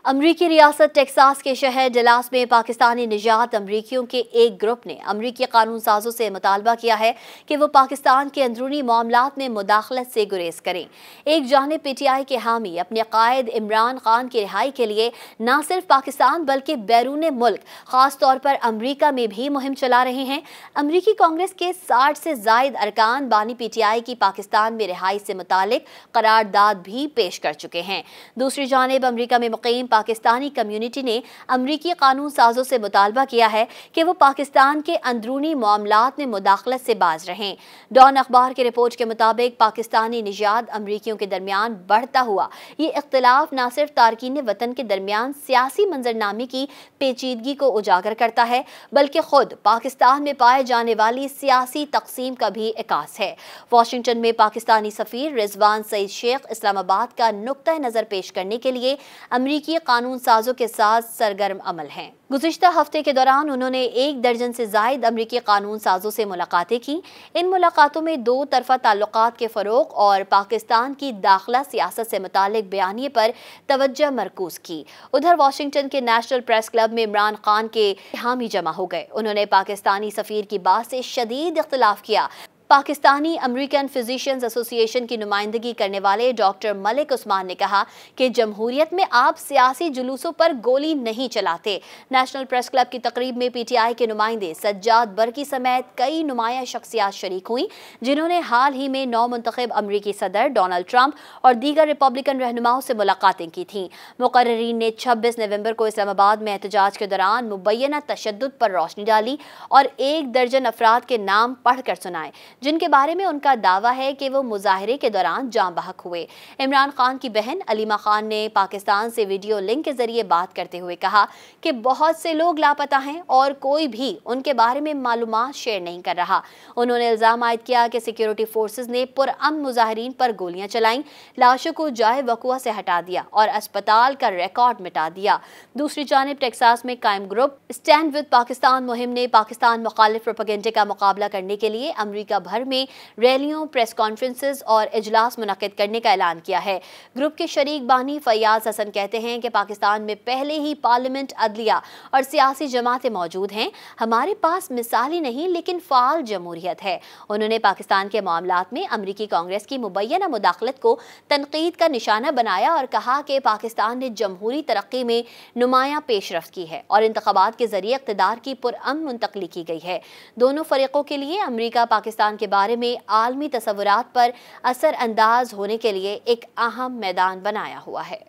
अमरीकी रियासत टेक्सास के शहर डलास में पाकिस्तानी निजात अमरीकियों के एक ग्रुप ने अमरीकी कानून साजों से मुतालबा किया है कि वो पाकिस्तान के अंदरूनी मामलात में मुदाखलत से गुरेज करें। एक जानिब पीटीआई के हामी अपने कायद इमरान खान की रिहाई के लिए न सिर्फ पाकिस्तान बल्कि बैरून मुल्क ख़ास तौर पर अमरीका में भी मुहिम चला रहे हैं। अमरीकी कांग्रेस के 60 से ज़ायद अरकान बानी पीटीआई की पाकिस्तान में रिहाई से मुतालिक करारदाद भी पेश कर चुके हैं। दूसरी जानिब अमरीका में मुक़ीम पाकिस्तानी कम्युनिटी ने अमरीकी कानून साजों से मुतालबा किया है कि वो पाकिस्तान के अंदरूनी मामलात में मुदाखलत से बाज रहें। डॉन अखबार की रिपोर्ट के मुताबिक पाकिस्तानी निजात अमरीकियों के दरमियान बढ़ता हुआ ये इख्तिलाफ न सिर्फ तारकीन वतन के दरमियान सियासी मंजरनामे की पेचीदगी को उजागर करता है बल्कि खुद पाकिस्तान में पाए जाने वाली सियासी तकसीम का भी इकास है। वाशिंगटन में पाकिस्तानी सफीर रिजवान सईद शेख इस्लामाबाद का नुक्ता नज़र पेश करने के लिए अमरीकी कानून साजों के साथ सरगर्म अमल हैं। गुज़िश्ता हफ्ते के दौरान उन्होंने 1 दर्जन से ज़ायद अमरीकी कानून साजों से मुलाकातें की। इन मुलाकातों में 2 तरफ़ा ताल्लुकात के फ़रोग़ और पाकिस्तान की दाखिला सियासत से मुतालिक बयानिए पर तवज्जो मरकूज़ की। उधर वाशिंगटन के नेशनल प्रेस क्लब में इमरान खान के हामी जमा हो गए। उन्होंने पाकिस्तानी सफ़ीर की बात से शदीद इख्तिलाफ़ किया। पाकिस्तानी अमेरिकन फिजिशियंस एसोसिएशन की नुमाइंदगी करने वाले डॉक्टर मलिक उस्मान ने कहा कि जमहूरियत में आप सियासी जुलूसों पर गोली नहीं चलाते। नेशनल प्रेस क्लब की तकरीब में पीटीआई के नुमाइंदे सज्जाद बरकी समेत कई नुमाया शख्सियात शरीक हुई, जिन्होंने हाल ही में नौ मुंतखब अमरीकी सदर डोनाल्ड ट्रंप और दीगर रिपब्लिकन रहनुमाओं से मुलाकातें की थीं। मुकर्रिरीन ने 26 नवंबर को इस्लामाबाद में एहतजाज के दौरान मुबैना तशद्दुद पर रोशनी डाली और 1 दर्जन अफराद के नाम पढ़कर सुनाए, जिनके बारे में उनका दावा है कि वो मुजाहरे के दौरान जान बहक हुए। इमरान खान की बहन अलीमा खान ने पाकिस्तान से वीडियो लिंक के जरिए बात करते हुए कहा कि बहुत से लोग लापता हैं और कोई भी उनके बारे में मालूमात शेयर नहीं कर रहा। उन्होंने इल्ज़ाम आयद किया कि सिक्योरिटी फोर्सेस ने पुरअमन मुजाहिरीन पर गोलियां चलाईं, लाशों को जाए वकुआ से हटा दिया और अस्पताल का रिकॉर्ड मिटा दिया। दूसरी जानिब टेक्सास में कायम ग्रुप स्टैंड विद पाकिस्तान मुहिम ने पाकिस्तान मुखालिफ प्रोपेगेंडे का मुकाबला करने के लिए अमरीका भर में रैलियों, प्रेस कॉन्फ्रेंसेस और इजलास मुनक्किद करने का ऐलान किया है। ग्रुप के शरीक बानी फयाज हसन कहते हैं कि पाकिस्तान में पहले ही पार्लियामेंट, अदलिया और सियासी जमातें मौजूद हैं। हमारे पास मिसाली नहीं लेकिन फाल जमहूरियत है। उन्होंने पाकिस्तान के मामलात में अमरीकी कांग्रेस की मुबैना मुदाखलत को तनकीद का निशाना बनाया और कहा कि पाकिस्तान ने जमहूरी तरक्की में नुमाया पेशरफ्त की है और इंतखाबात के जरिए इक़्तिदार की पुरअमन मुंतकली की गई है। दोनों फरीकों के लिए अमरीका पाकिस्तान के बारे में आलमी तस्वुरात पर असर अंदाज होने के लिए एक अहम मैदान बनाया हुआ है।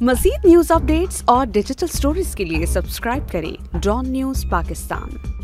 मज़ीद न्यूज़ अपडेट्स और डिजिटल स्टोरीज के लिए सब्सक्राइब करें डॉन न्यूज़ पाकिस्तान।